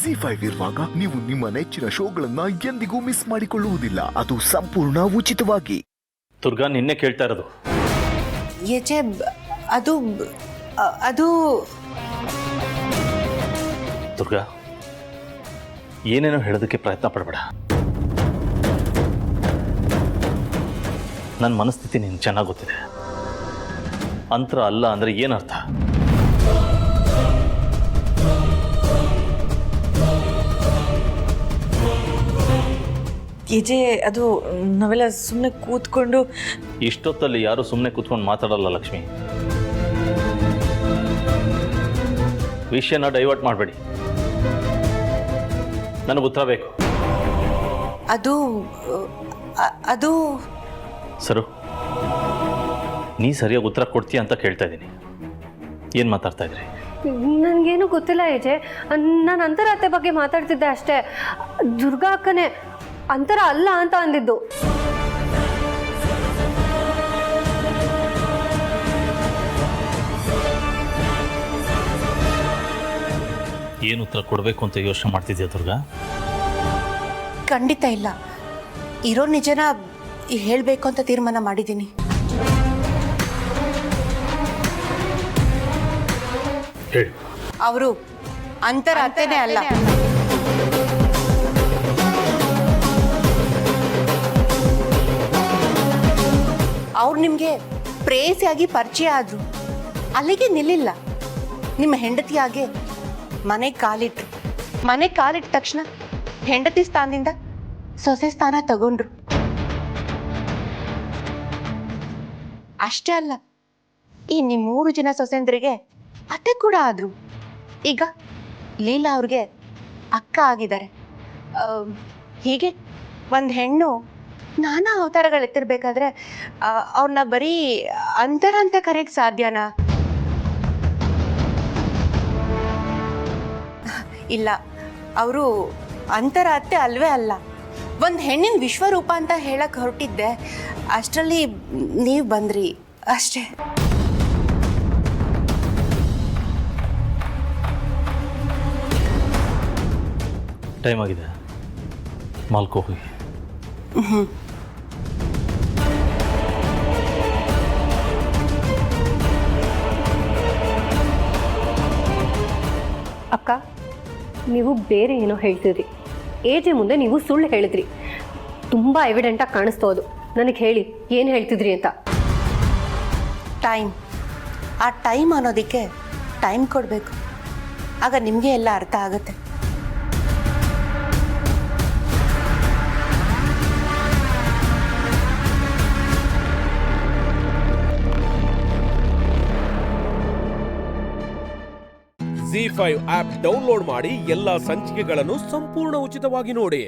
ಜಿ5 ಇರುವಾಗ ನೀವು ನಿಮ್ಮ ನೆಚ್ಚಿನ ಶೋಗಳನ್ನ ಎಂದಿಗೂ ಮಿಸ್ ಮಾಡಿಕೊಳ್ಳುವುದಿಲ್ಲ. ಅದು ಸಂಪೂರ್ಣ ಉಚಿತವಾಗಿ. ದುರ್ಗಾ ನಿನ್ನೆ ಕೇಳ್ತಾ ಇರೋದು. ಯಜೆ ಅದು ಅದು ದುರ್ಗಾ ಏನೇನೋ ಹೇಳೋದಕ್ಕೆ ಪ್ರಯತ್ನ ಪಡಬೇಡ. ನನ್ನ ಮನಸ್ಥಿತಿ ನಿನ್ಗೆ ಚೆನ್ನಾಗಿ ಗೊತ್ತಿದೆ. ಅಂತರ ಅಲ್ಲ ಅಂದರೆ ಏನರ್ಥ? ಯಜೆ ಅದು ನಾವೆಲ್ಲ ಸುಮ್ಮನೆ ಕೂತ್ಕೊಂಡು ಇಷ್ಟೊತ್ತಲ್ಲಿ ಯಾರು ಸುಮ್ಮನೆ ಕೂತ್ಕೊಂಡು ಮಾತಾಡಲ್ಲ ಲಕ್ಷ್ಮಿ. ವಿಷಯನ ಡೈವರ್ಟ್ ಮಾಡಬೇಡಿ. ನನಗೆ ಉತ್ತರ ಬೇಕು. ಅದು ಅದು ಸರು, ನೀ ಸರಿಯಾಗಿ ಉತ್ತರ ಕೊಡ್ತೀಯ ಅಂತ ಕೇಳ್ತಾ ಇದ್ದೀನಿ. ಏನು ಮಾತಾಡ್ತಾ ಇದ್ರಿ? ನನಗೇನು ಗೊತ್ತಿಲ್ಲ ಯಜೆ. ನಾನು ಅಂತರ ಅತ್ತೆ ಬಗ್ಗೆ ಮಾತಾಡ್ತಿದ್ದೆ ಅಷ್ಟೇ. ದುರ್ಗಾ ಅಕ್ಕನೇ ಅಂತರ ಅಲ್ಲ ಅಂತ ಅಂದಿದ್ದು. ಏನು ಉತ್ತರ ಕೊಡಬೇಕು ಅಂತ ಯೋಚನೆ ಮಾಡ್ತಿದ್ಯಾ ದುರ್ಗಾ? ಖಂಡಿತ ಇಲ್ಲ. ಇರೋ ನಿಜನ ಹೇಳಬೇಕು ಅಂತ ತೀರ್ಮಾನ ಮಾಡಿದ್ದೀನಿ. ಹೇಳಿ. ಅವರು ಅಂತರ ಅತ್ತೆನೇ ಅಲ್ಲ. ಅವ್ರು ನಿಮಗೆ ಪ್ರೇಯಸಿಯಾಗಿ ಪರಿಚಯ ಆದ್ರು, ಅಲ್ಲಿಗೆ ನಿಲ್ಲಿಲ್ಲ. ನಿಮ್ಮ ಹೆಂಡತಿಯಾಗೆ ಮನೆಗೆ ಕಾಲಿಟ್ಟ ತಕ್ಷಣ ಹೆಂಡತಿ ಸ್ಥಾನದಿಂದ ಸೊಸೆ ಸ್ಥಾನ ತಗೊಂಡ್ರು. ಅಷ್ಟೇ ಅಲ್ಲ, ಈ ನಿಮ್ಮ 3 ಜನ ಸೊಸೆಂದ್ರಿಗೆ ಅತ್ತೆ ಕೂಡ ಆದ್ರು. ಈಗ ಲೀಲಾ ಅವ್ರಿಗೆ ಅಕ್ಕ ಆಗಿದ್ದಾರೆ. ಹೀಗೆ ಒಂದು ಹೆಣ್ಣು ನಾನಾ ಅವತಾರಗಳೆತ್ತಿರ್ಬೇಕಾದ್ರೆ ಅವ್ರನ್ನ ಬರೀ ಅಂತರ ಅಂತ ಕರೆಯಕ್ಕೆ ಸಾಧ್ಯನಾ? ಇಲ್ಲ, ಅವರು ಅಂತರ ಅತ್ತೆ ಅಲ್ವೇ ಅಲ್ಲ. ಒಂದು ಹೆಣ್ಣಿನ ವಿಶ್ವರೂಪ ಅಂತ ಹೇಳಕ್ ಹೊರಟಿದ್ದೆ, ಅಷ್ಟರಲ್ಲಿ ನೀವು ಬಂದ್ರಿ ಅಷ್ಟೇ. ಟೈಮ್ ಆಗಿದೆ, ಮಾಲ್ಕೋ ಹೋಗಿ. ಅಕ್ಕ, ನೀವು ಬೇರೆ ಏನೋ ಹೇಳ್ತಿದ್ರಿ. ಏಜೆ ಮುಂದೆ ನೀವು ಸುಳ್ಳು ಹೇಳಿದ್ರಿ. ತುಂಬ ಎವಿಡೆಂಟಾಗಿ ಕಾಣಿಸ್ತಾ ಅದು. ನನಗೆ ಹೇಳಿ ಏನು ಹೇಳ್ತಿದ್ರಿ ಅಂತ. ಟೈಮ್, ಆ ಟೈಮ್ ಅನ್ನೋದಕ್ಕೆ ಟೈಮ್ ಕೊಡಬೇಕು. ಆಗ ನಿಮಗೆ ಎಲ್ಲ ಅರ್ಥ ಆಗುತ್ತೆ. ಜಿ5 ಆಪ್ ಡೌನ್ಲೋಡ್ ಮಾಡಿ ಎಲ್ಲಾ ಸಂಚಿಕೆಗಳನ್ನು ಸಂಪೂರ್ಣ ಉಚಿತವಾಗಿ ನೋಡಿ.